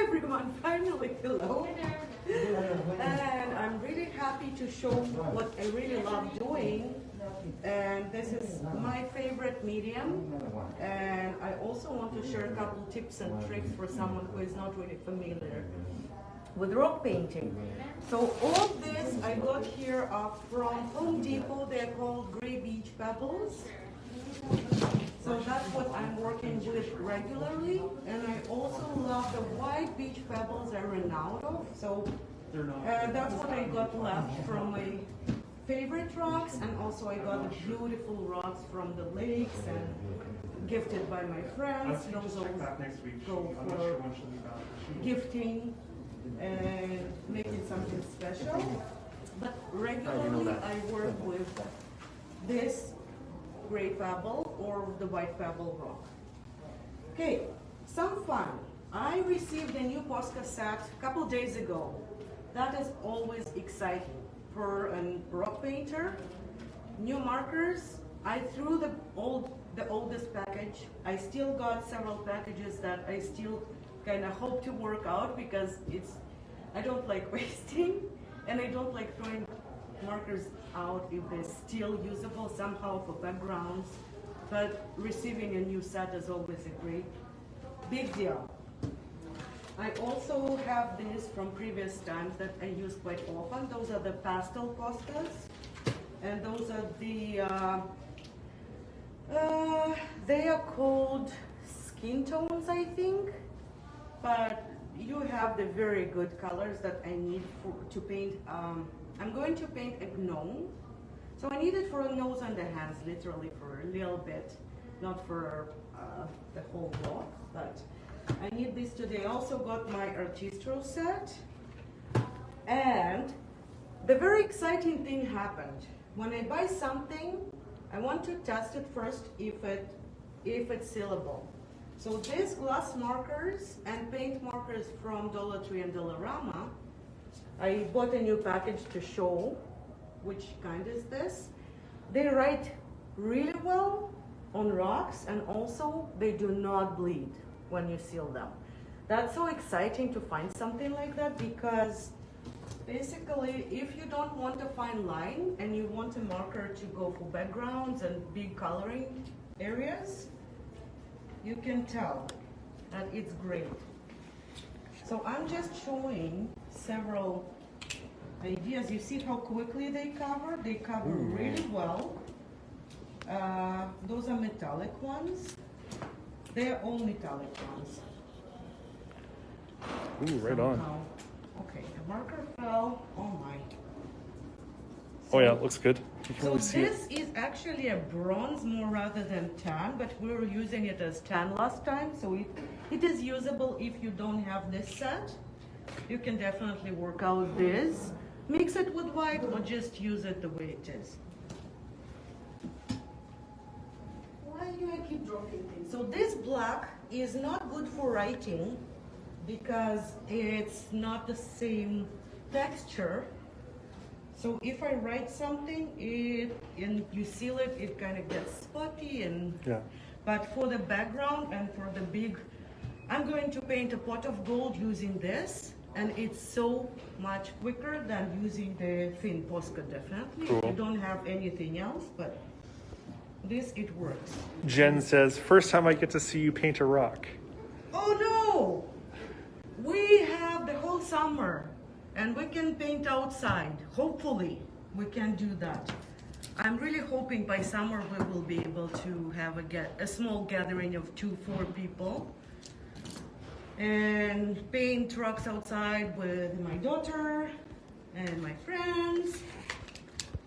everyone, finally, hello. And I'm really happy to show what I really love doing. And this is my favorite medium. And I also want to share a couple tips and tricks for someone who is not really familiar with rock painting. So all this I got here from Home Depot. They're called gray beach pebbles. So that's what I'm working with regularly, and I also love the white beach pebbles I ran out of. So that's what I got left from my favorite rocks, and also I got the beautiful rocks from the lakes and gifted by my friends. Those will go for gifting and making something special. But regularly I work with this gray pebble or the white pebble rock. Okay, some fun. I received a new Posca set a couple days ago. That is always exciting for a rock painter. New markers. I threw the oldest package. I still got several packages that I still kind of hope to work out because I don't like wasting, and I don't like throwing markers out if they're still usable somehow for backgrounds, but receiving a new set is always a big deal. I also have these from previous times that I use quite often. Those are the pastel Poscas, and those are the they are called skin tones, I think, but you have the very good colors that I need to paint. I'm going to paint a gnome, so I need it for a nose and the hands, literally for a little bit, not for the whole block, but I need this today. I also got my Artistro set, and the very exciting thing happened. When I buy something, I want to test it first if it's sealable. So these gloss markers and paint markers from Dollar Tree and Dollarama, I bought a new package to show which kind is this. They write really well on rocks, and also they do not bleed when you seal them. That's so exciting to find something like that, because basically if you don't want a fine line and you want a marker to go for backgrounds and big coloring areas, you can tell that it's great. So I'm just showing several ideas. You see how quickly they cover? They cover really well. Those are metallic ones. They're all metallic ones. Ooh, right on. Okay, the marker fell. Oh my. Oh yeah, it looks good. You can So really see this is actually a bronze more rather than tan, but we were using it as tan last time, so it is usable if you don't have this set. You can definitely work out this, mix it with white, or just use it the way it is. Why do I keep dropping things? So this black is not good for writing because it's not the same texture. So if I write something, and you seal it, it kind of gets spotty, and yeah. But for the background and for the big, I'm going to paint a pot of gold using this, and it's so much quicker than using the thin Posca, definitely. Cool. You don't have anything else, but this, it works. Jen says, first time I get to see you paint a rock. Oh no! We have the whole summer, and we can paint outside. Hopefully, we can do that. I'm really hoping by summer we will be able to have a small gathering of 2-4 people and paint rocks outside with my daughter and my friends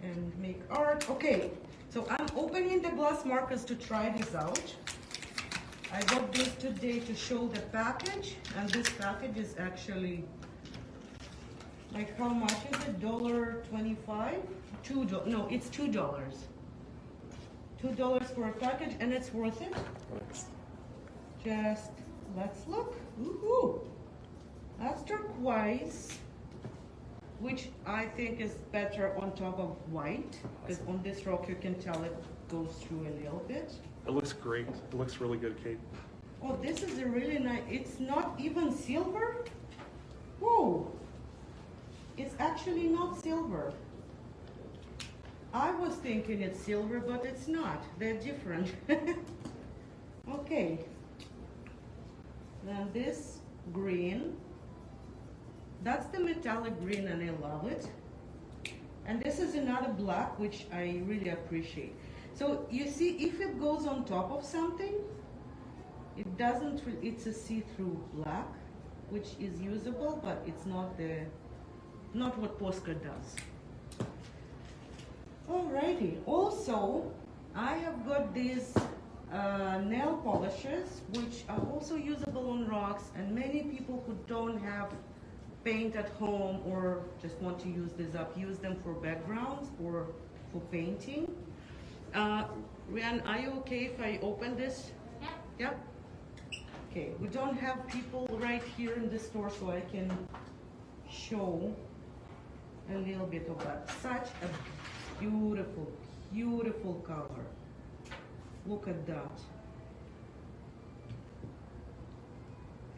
and make art. Okay, so I'm opening the gloss markers to try this out. I got this today to show the package, and this package is actually, like, how much is it? $1.25? No, it's $2. $2 for a package, and it's worth it. Nice. Just, let's look. Woohoo! That's turquoise, which I think is better on top of white, because on this rock you can tell it goes through a little bit. It looks great. It looks really good, Kate. Oh, this is a really nice, it's not even silver? Whoa, it's actually not silver. I was thinking it's silver, but it's not. They're different. Okay. Then this green, that's the metallic green and I love it. And this is another black, which I really appreciate. So you see, if it goes on top of something, it doesn't, it's a see-through black, which is usable, but it's not what postcard does. Alrighty, also, I have got these nail polishes, which are also usable on rocks, and many people who don't have paint at home or just want to use this up, use them for backgrounds or for painting. Rian, are you okay if I open this? Yeah. Yep. Okay, we don't have people right here in the store, so I can show a little bit of that. Such a beautiful, beautiful color. Look at that.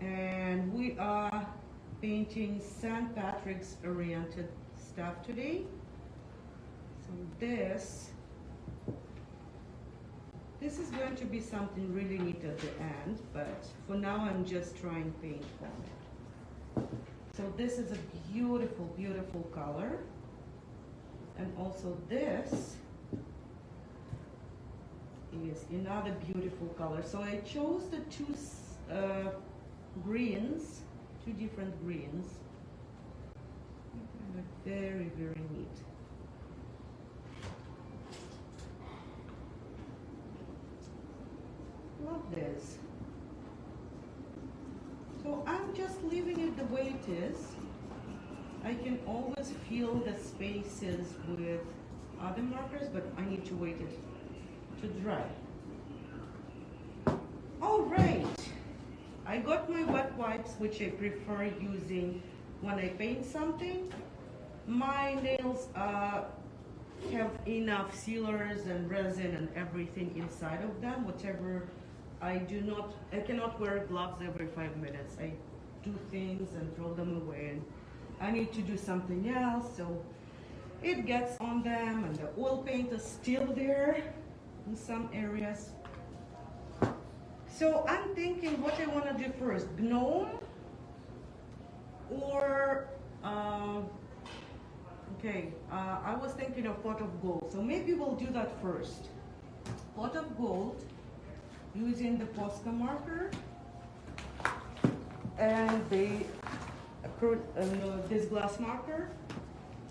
And we are painting St. Patrick's oriented stuff today. So this is going to be something really neat at the end, but for now I'm just trying paint on it. So this is a beautiful, beautiful color. And also this is another beautiful color. So I chose the two greens, two different greens. They're very, very neat. Love this. So I'm just leaving it the way it is. I can always fill the spaces with other markers, but I need to wait it to dry. All right. I got my wet wipes, which I prefer using when I paint something. My nails have enough sealers and resin and everything inside of them, whatever. I cannot wear gloves every 5 minutes. I do things and throw them away, and I need to do something else, so it gets on them, and the oil paint is still there in some areas. So I'm thinking what I want to do first, gnome or, I was thinking of pot of gold. So maybe we'll do that first. Pot of gold using the Posca marker and this glass marker.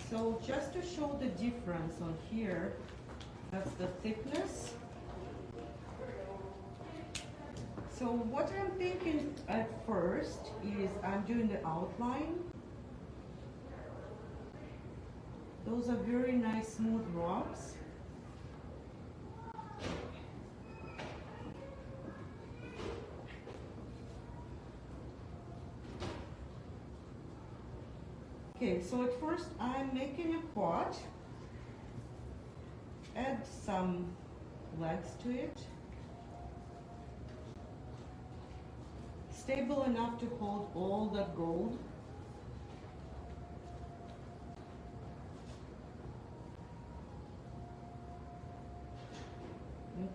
So just to show the difference on here, that's the thickness. So what I'm thinking at first is I'm doing the outline. Those are very nice smooth rocks. Okay, so at first I'm making a pot, add some legs to it, stable enough to hold all that gold.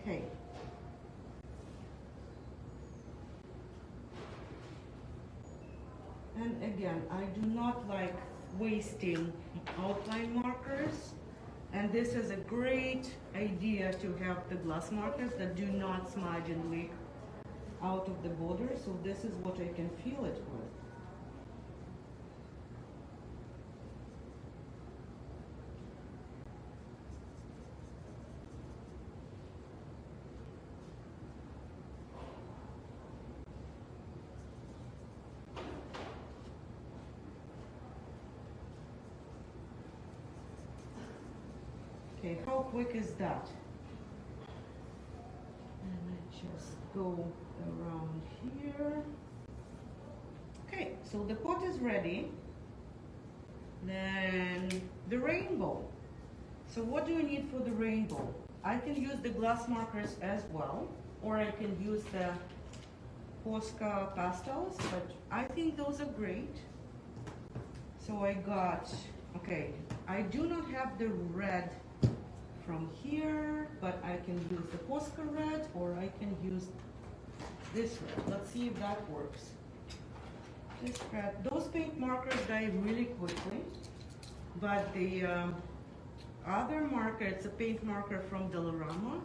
Okay. And again, I do not like wasting outline markers, and this is a great idea to have the glass markers that do not smudge and leak out of the border. So this is what I can fill it with. Okay, how quick is that? And I just go around here. Okay, so the pot is ready. Then the rainbow. So what do I need for the rainbow? I can use the glass markers as well, or I can use the Posca pastels, but I think those are great. So I got, okay, I do not have the red from here, but I can use the Posca red or I can use this red. Let's see if that works. This red, those paint markers die really quickly, but the other marker, it's a paint marker from Dollarama.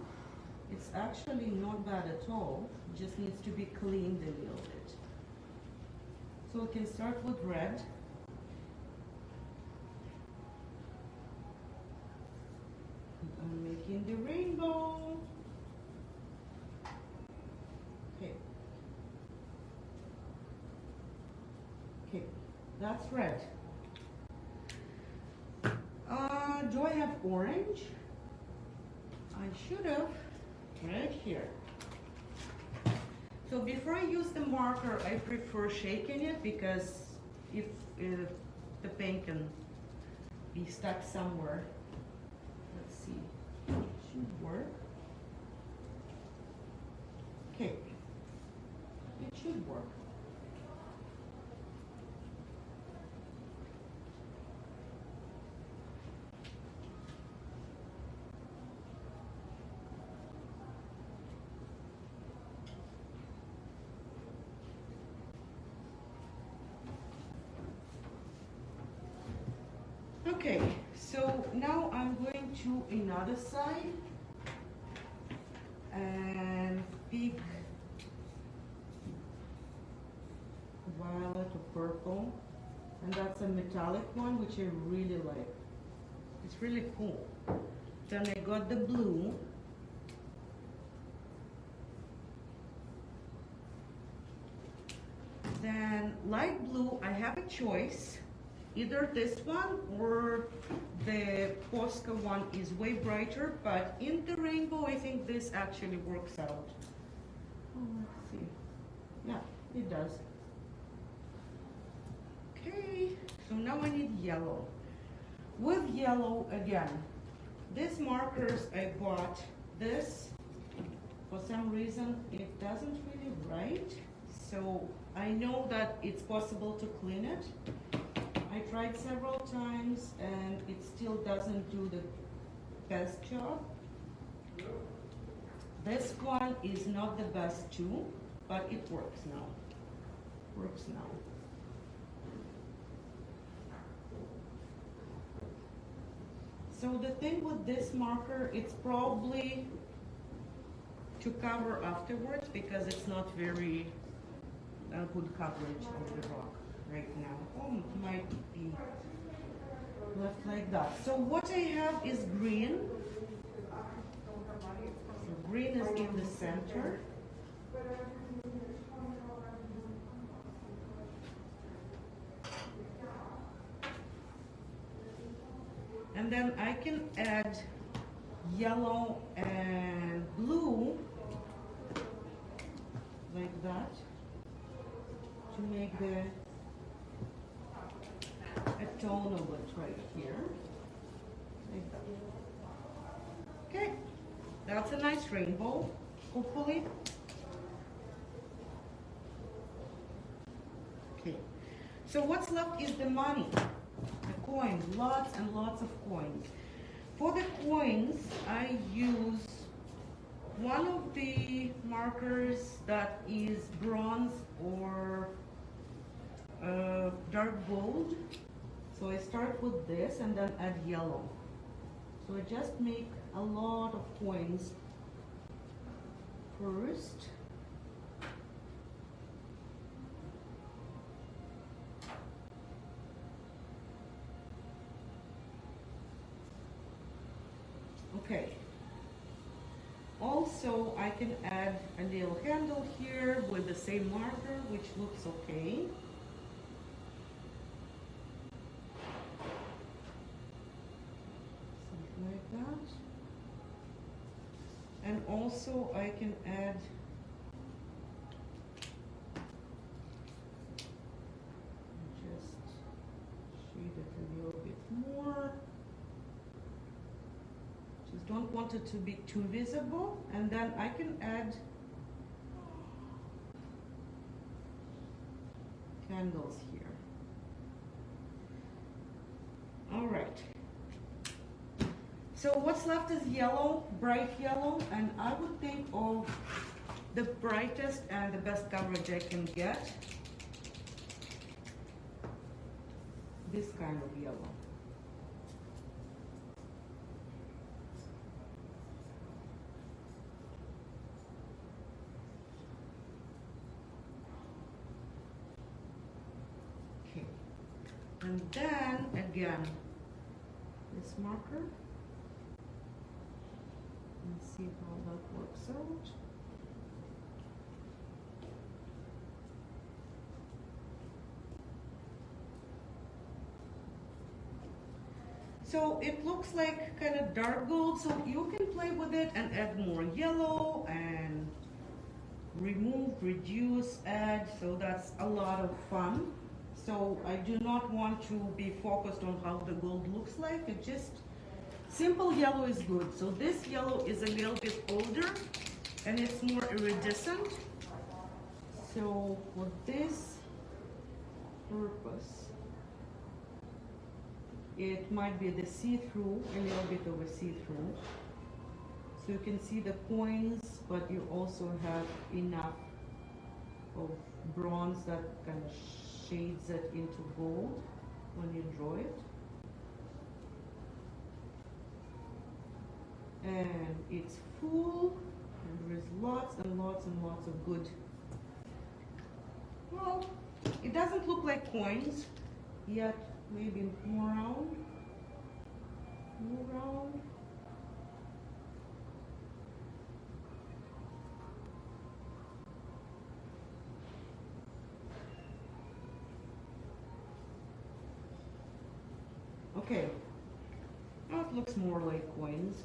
It's actually not bad at all. It just needs to be cleaned a little bit. So we can start with red. I'm making the rainbow. Okay. Okay, that's red. Do I have orange? I should have. Right here. So before I use the marker, I prefer shaking it because if the paint can be stuck somewhere. Let's see. It should work. Okay. It should work. Okay, so now I'm going to another side and pick violet or purple, and that's a metallic one which I really like. It's really cool. Then I got the blue. Then light blue, I have a choice. Either this one or the Posca one is way brighter, but in the rainbow, I think this actually works out. Oh, let's see. Yeah, it does. Okay, so now I need yellow. With yellow, again, these markers I bought, this, for some reason, it doesn't really write. So I know that it's possible to clean it. I tried several times and it still doesn't do the best job. This one is not the best too, but it works now. Works now. So the thing with this marker, it's probably to cover afterwards because it's not very good coverage of the rock right now. Oh, it might be left like that. So what I have is green. So green is in the center. And then I can add yellow and blue like that to make a tone of it right here. Like that. Okay, that's a nice rainbow, hopefully. Okay, so what's left is the money. The coins, lots and lots of coins. For the coins, I use one of the markers that is bronze or dark gold. So I start with this and then add yellow. So I just make a lot of coins first. Okay. Also, I can add a little handle here with the same marker, which looks okay. Something like that. And also, I can add just shade it a little bit more. Just don't want it to be too visible, and then I can add handles here. All right. So what's left is yellow, bright yellow, and I would think of the brightest and the best coverage I can get. This kind of yellow. Okay. And then again, this marker. And see how that works out. So it looks like kind of dark gold, so you can play with it and add more yellow and remove, reduce, add, so that's a lot of fun. So I do not want to be focused on how the gold looks like, it just, simple yellow is good. So this yellow is a little bit older and it's more iridescent. So for this purpose, it might be the see-through, a little bit of a see-through. So you can see the coins, but you also have enough of bronze that kind of shades it into gold when you draw it. And it's full, and there is lots and lots and lots of good. Well, it doesn't look like coins yet. Maybe more round, more round. Okay, now it looks more like coins.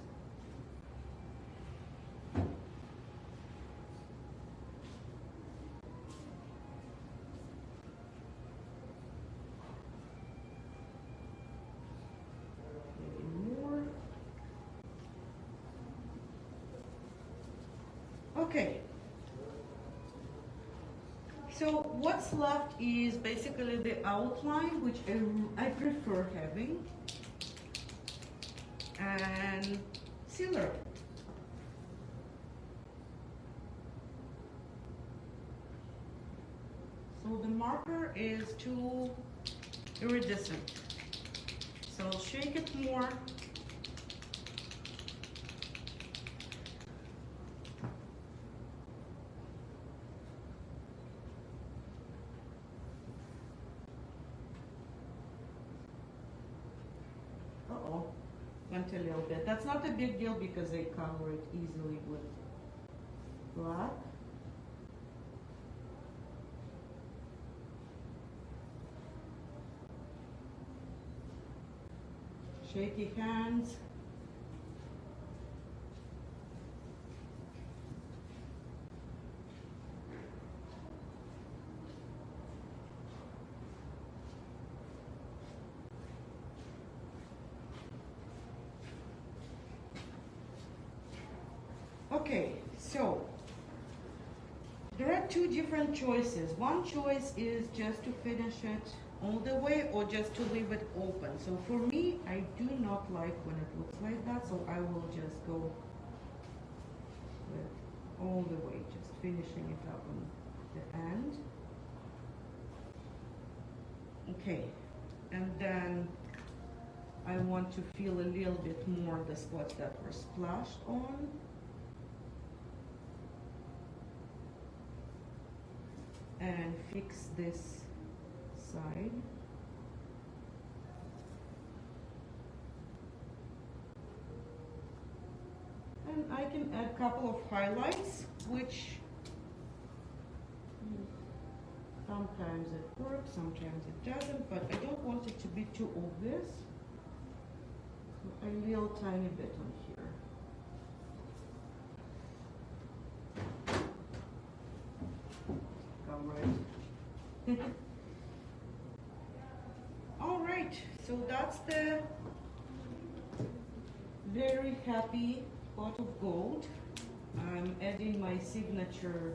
Okay, so what's left is basically the outline, which I prefer having, and sealer. So the marker is too iridescent, so I'll shake it more. Went a little bit. That's not a big deal because they cover it easily with black. Shaky hands. Okay, so there are two different choices. One choice is just to finish it all the way or just to leave it open. So for me, I do not like when it looks like that, so I will just go with all the way, just finishing it up on the end. Okay, and then I want to feel a little bit more the spots that were splashed on. And fix this side. And I can add a couple of highlights, which sometimes it works, sometimes it doesn't, but I don't want it to be too obvious. So a little tiny bit on here. All right, so that's the very happy pot of gold. I'm adding my signature,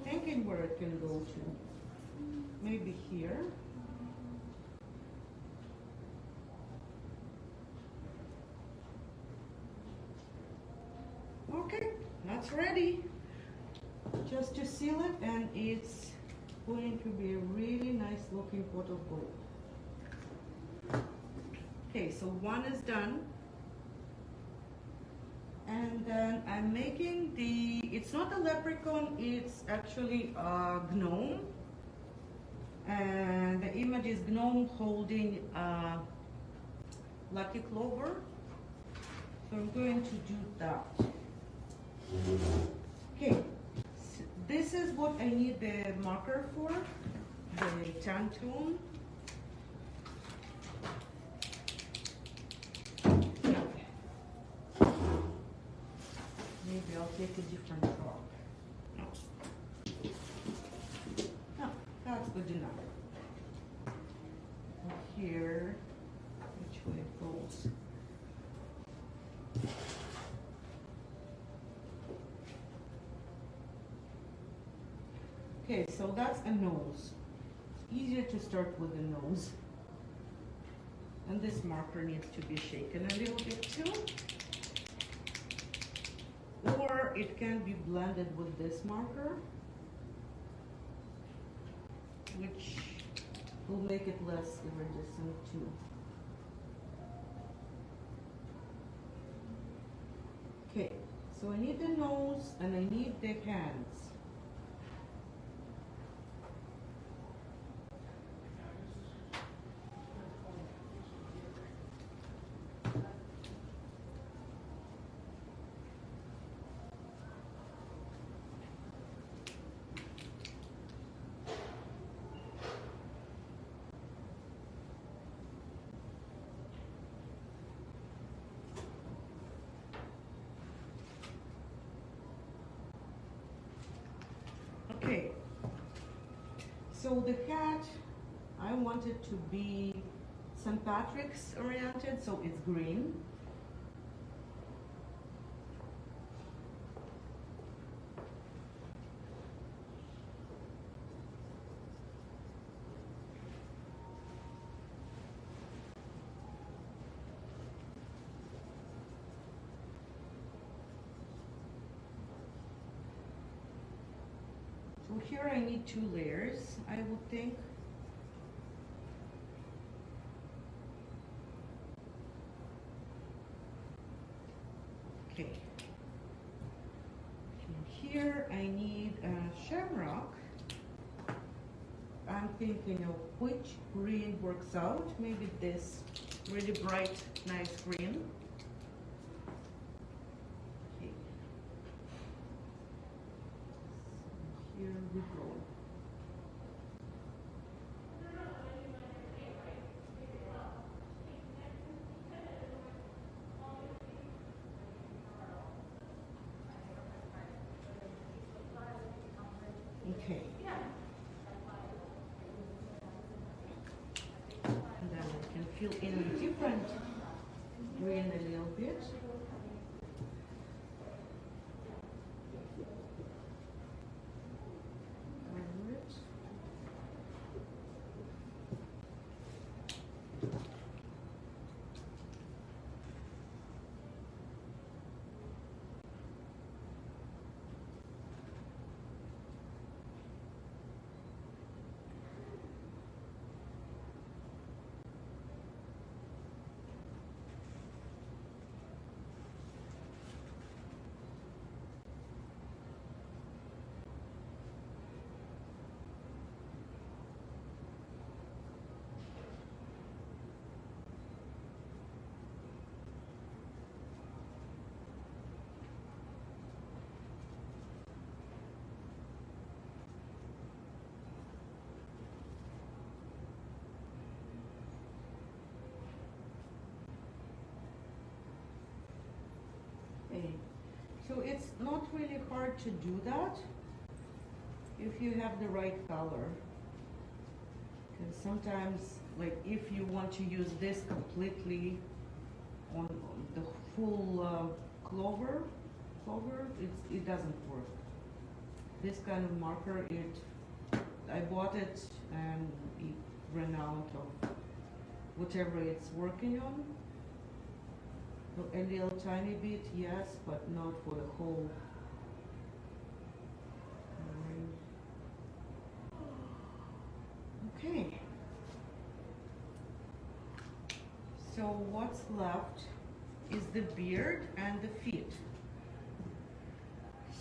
thinking where it can go to. maybe here. Okay, that's ready. Just to seal it, and it's going to be a really nice looking pot of gold. Okay, so one is done. And then I'm making it's not a leprechaun, it's actually a gnome. And the image is gnome holding a lucky clover. So I'm going to do that. Okay, so this is what I need the marker for, the tan tone. Maybe I'll take a different chalk. No, that's good enough. Here, which way it goes. Okay, so that's a nose. It's easier to start with the nose. And this marker needs to be shaken a little bit too. Or it can be blended with this marker, which will make it less iridescent too. Okay, so I need the nose and I need the hands. Okay, so the hat, I want it to be St. Patrick's oriented, so it's green. So here I need 2 layers, I would think. Okay. And here I need a shamrock. I'm thinking of which green works out. Maybe this really bright, nice green. Okay. So here we go. Okay. And then I can fill in a different green a little bit. Violet. Okay. So it's not really hard to do that if you have the right color. Because sometimes, like if you want to use this completely on the full clover, it doesn't work. This kind of marker, it I bought it and it ran out of whatever it's working on. A little tiny bit, yes, but not for the whole. Okay. So what's left is the beard and the feet.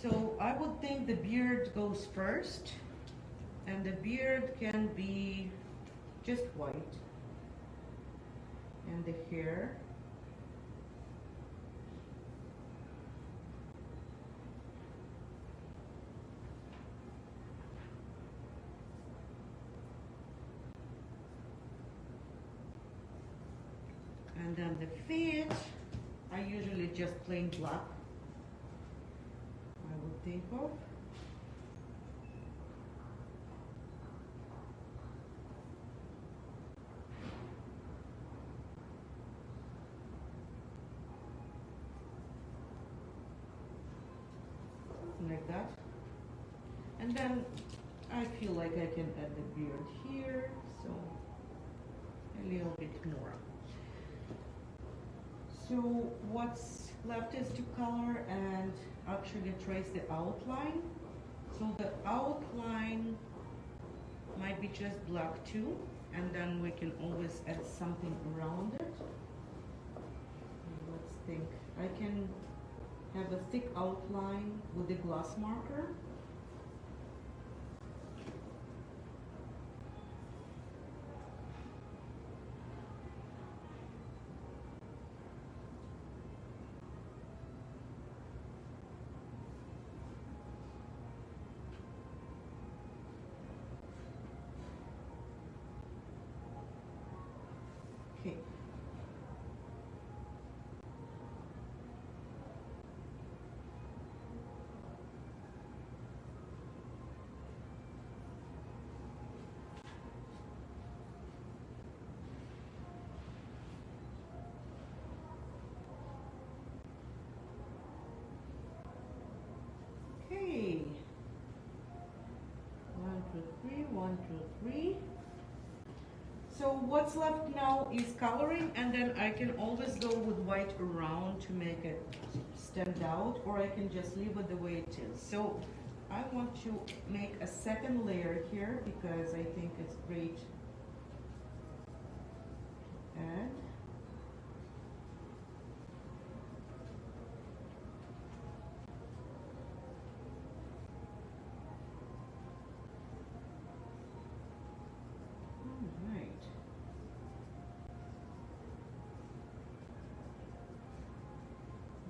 So I would think the beard goes first, and the beard can be just white. And the hair. And then the feet, I usually just plain black, I would think of. Like that. And then I feel like I can add the beard here, so a little bit more. So what's left is to color and actually trace the outline. So the outline might be just black too, and then we can always add something around it. Let's think. I can have a thick outline with a gloss marker. Okay. Okay. 1, 2, 3, 1, 2, 3. So what's left now is coloring, and then I can always go with white around to make it stand out, or I can just leave it the way it is. So I want to make a second layer here because I think it's great to add.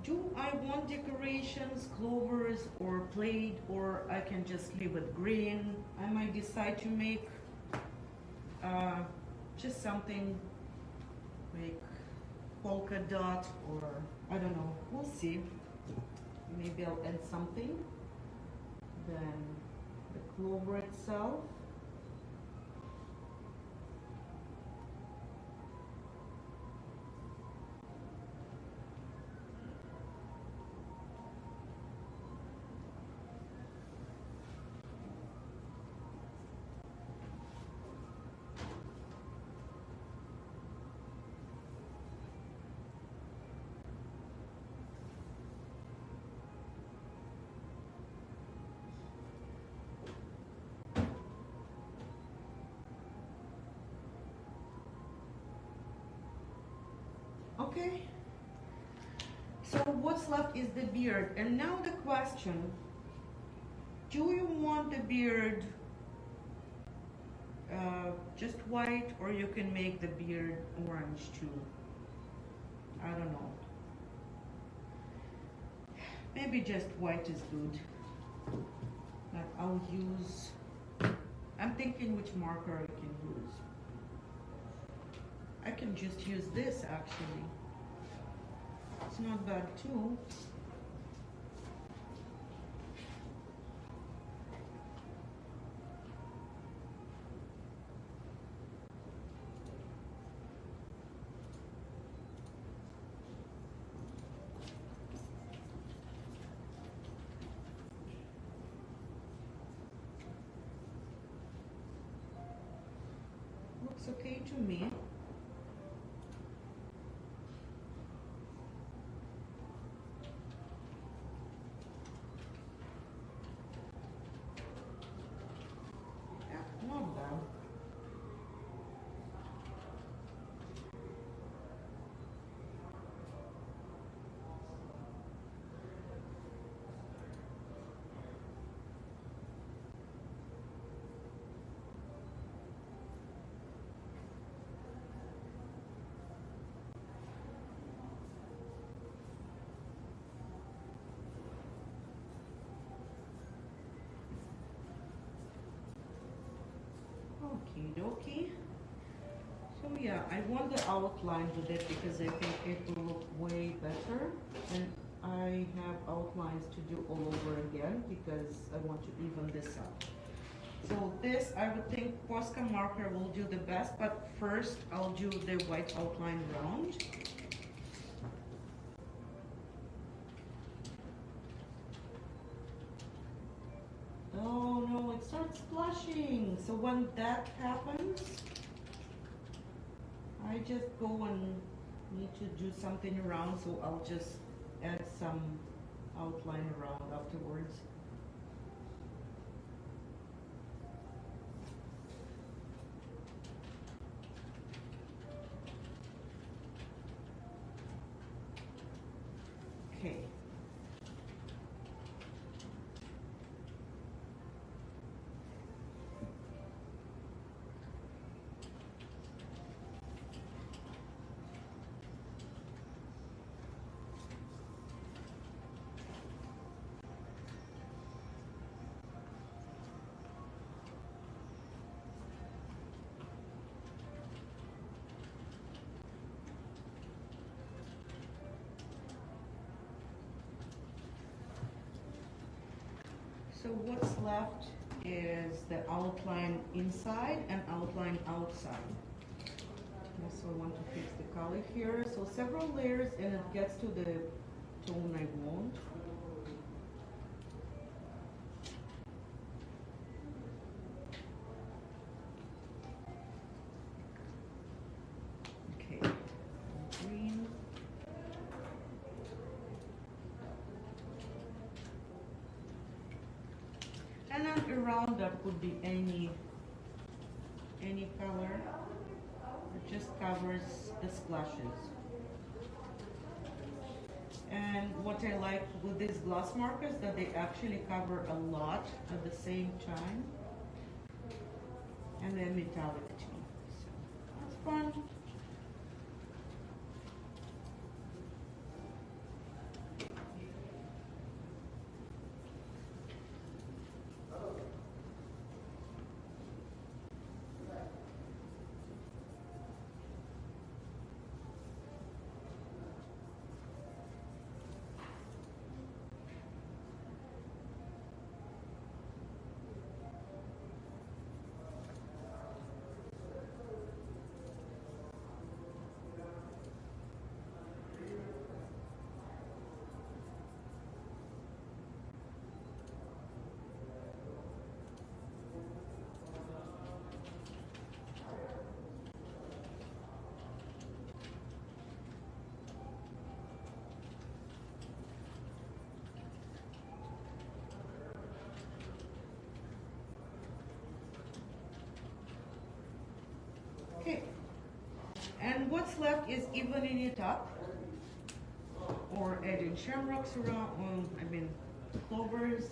Do I want decorations, clovers, or plaid, or I can just leave it green? I might decide to make just something like polka dot, or I don't know, we'll see. Maybe I'll add something. Then the clover itself. Okay, so what's left is the beard. And now the question, do you want the beard just white, or you can make the beard orange too? I don't know. Maybe just white is good. Like I'll use, I'm thinking which marker I can use. I can just use this actually. It's not bad too. looks okay to me. Yeah, not bad. Okie dokie. So yeah, I want the outline with it because I think it will look way better. And I have outlines to do all over again because I want to even this up. So this, I would think Posca marker will do the best, but first I'll do the white outline round. Oh no, it starts splashing. So when that happens, I just go and need to do something around, so I'll just add some outline around afterwards. Okay. So what's left is the outline inside and outline outside. Also, I want to fix the color here. So several layers and it gets to the tone I want. Okay, green. And then around that could be any color. It just covers the splashes. And what I like with these gloss markers that they actually cover a lot at the same time. And then metallic too. So that's fun. Okay, and what's left is evening it up or adding shamrocks around, clovers.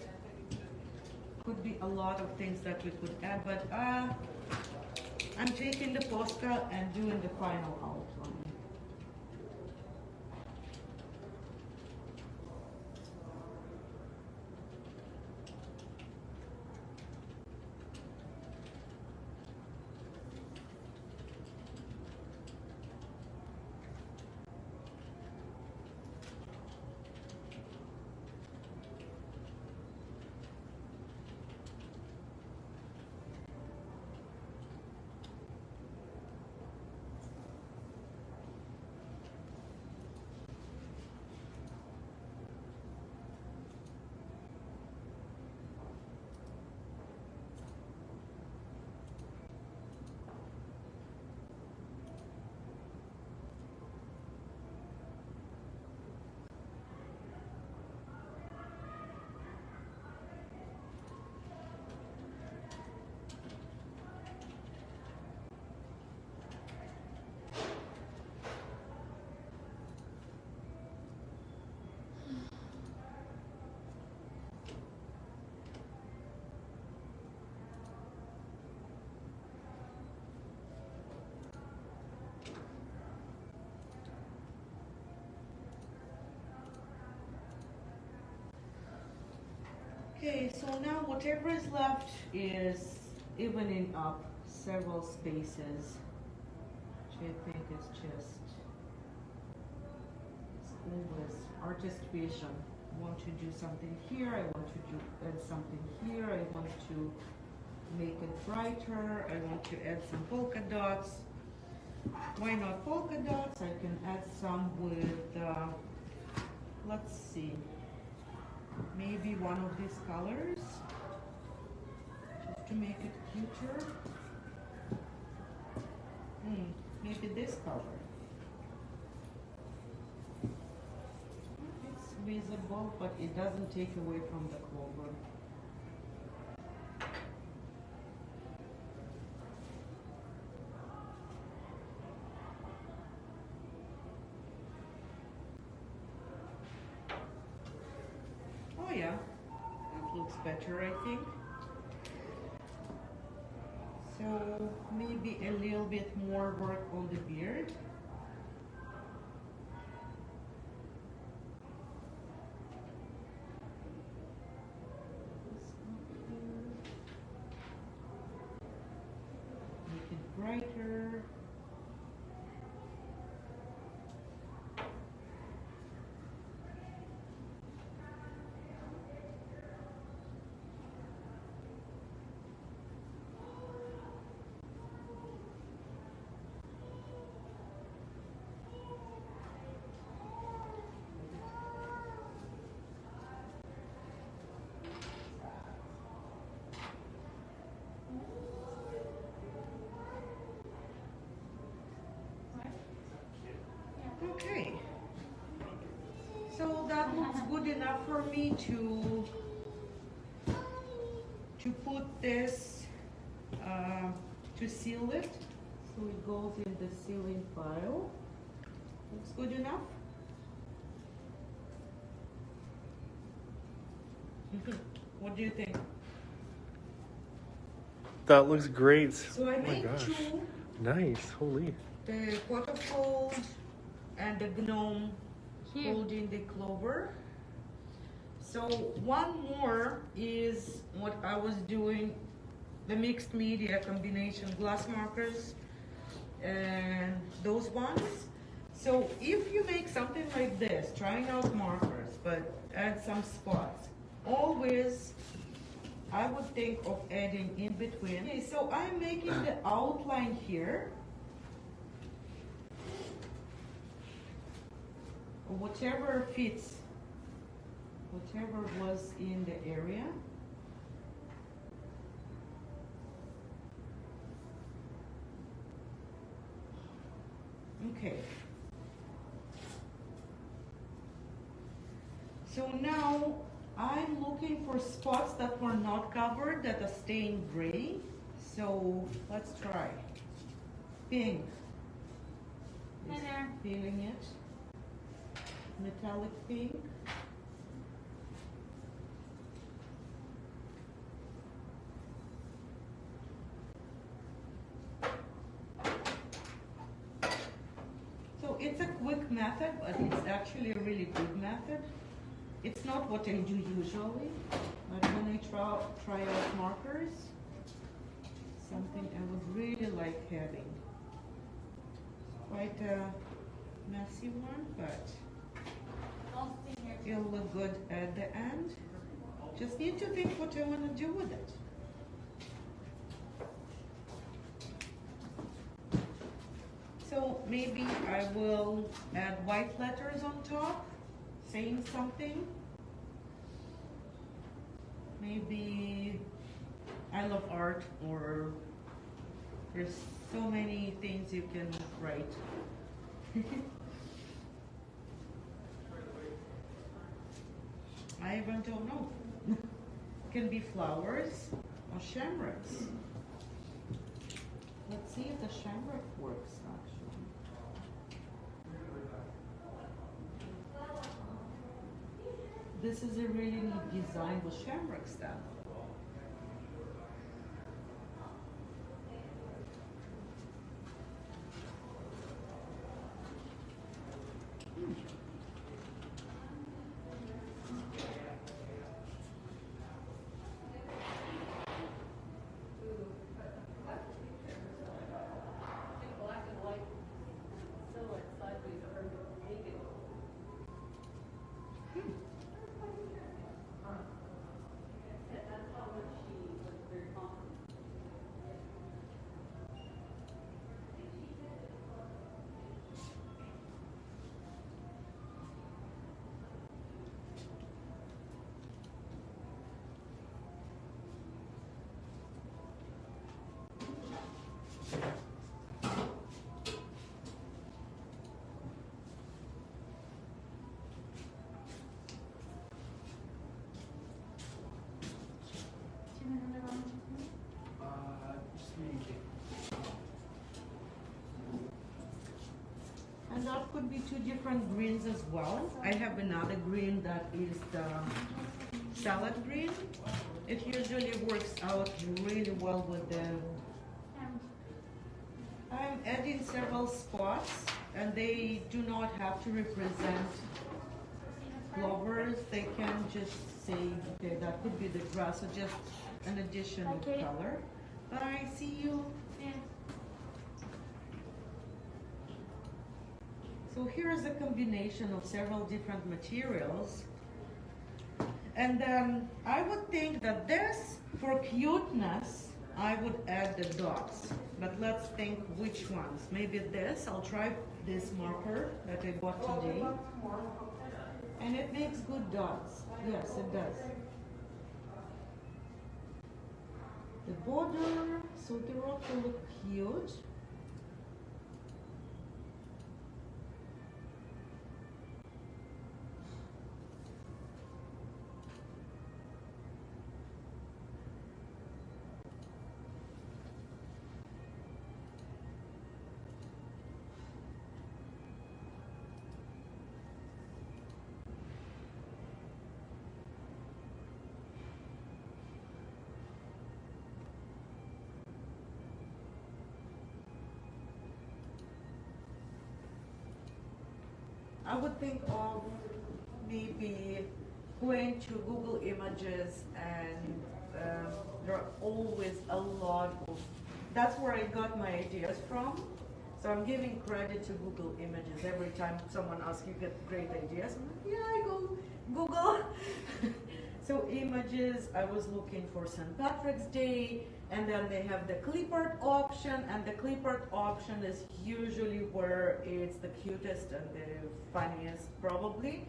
Could be a lot of things that we could add, but I'm taking the Posca and doing the final outline. Okay, so now whatever is left is evening up several spaces, which I think is just always artist vision. I want to do something here, I want to do add something here, I want to make it brighter, I want to add some polka dots. Why not polka dots? I can add some with, let's see, maybe one of these colors, just to make it cuter. Maybe this color. It's visible, but it doesn't take away from the clover. Oh yeah, that looks better, I think. So maybe a little bit more work on the beard. Make it brighter. Okay, so that looks good enough for me to put this, to seal it. So it goes in the sealing file. Looks good enough? What do you think? That looks great. So I Oh my made gosh. two, Nice. Holy. the pot of gold and the gnome holding the clover. So one more is what I was doing, the mixed media combination glass markers and those ones. So if you make something like this, trying out markers, but add some spots, always I would think of adding in between. Okay, so I'm making the outline here. Whatever fits, whatever was in the area. Okay. So now I'm looking for spots that were not covered that are staying gray. So let's try. Pink. Hi there. Feeling it. Metallic pink. So it's a quick method, but it's actually a really good method. It's not what I do usually, but when I try out markers, something I would really like having. Quite a messy one, but it'll look good at the end. Just need to think what I want to do with it. So maybe I will add white letters on top, saying something. Maybe I love art, or there's so many things you can write. I even don't know. It can be flowers or shamrocks. Let's see if the shamrock works actually. This is a really neat design with shamrock stuff. could be two different greens as well. I have another green that is the salad green. It usually works out really well with the... I'm adding several spots, and they do not have to represent clovers. They can just say, okay, that could be the grass, or just an additional color. But I see you. So here is a combination of several different materials. And then I would think that this, for cuteness, I would add the dots. But let's think which ones. Maybe this, I'll try this marker that I bought today. And it makes good dots. Yes, it does. The border, so the rock will look cute. I would think of maybe going to Google Images, and there are always a lot of, that's where I got my ideas from. So I'm giving credit to Google Images. Every time someone asks, you get great ideas. I'm like, yeah, I go Google. So images, I was looking for St. Patrick's Day, and then they have the clip art option, and the clip art option is usually where it's the cutest and the funniest, probably.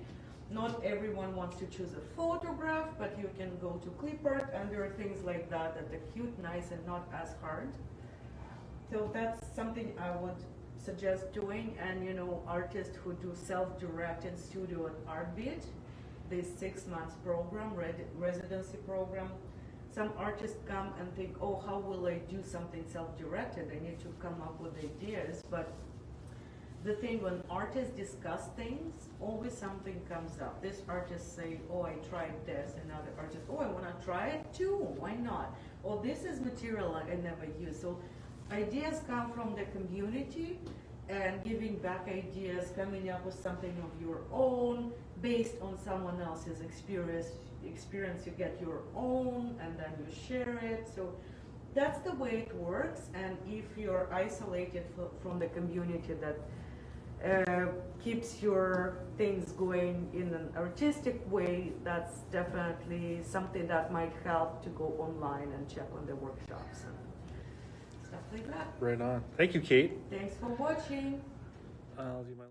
Not everyone wants to choose a photograph, but you can go to clip art, and there are things like that that are cute, nice, and not as hard. So that's something I would suggest doing. And you know, artists who do self-directed studio at Artbeat, this 6 months program, residency program. Some artists come and think, oh, how will I do something self-directed? I need to come up with ideas. But the thing, when artists discuss things, always something comes up. This artist say, oh, I tried this. Another artist, oh, I want to try it too. Why not? Oh, this is material I never used. So ideas come from the community, and giving back ideas, coming up with something of your own based on someone else's experience, you get your own, and then you share it. So that's the way it works. And if you're isolated from the community that keeps your things going in an artistic way, that's definitely something that might help to go online and check on the workshops and stuff like that. Right on. Thank you, Kate. Thanks for watching. I'll do my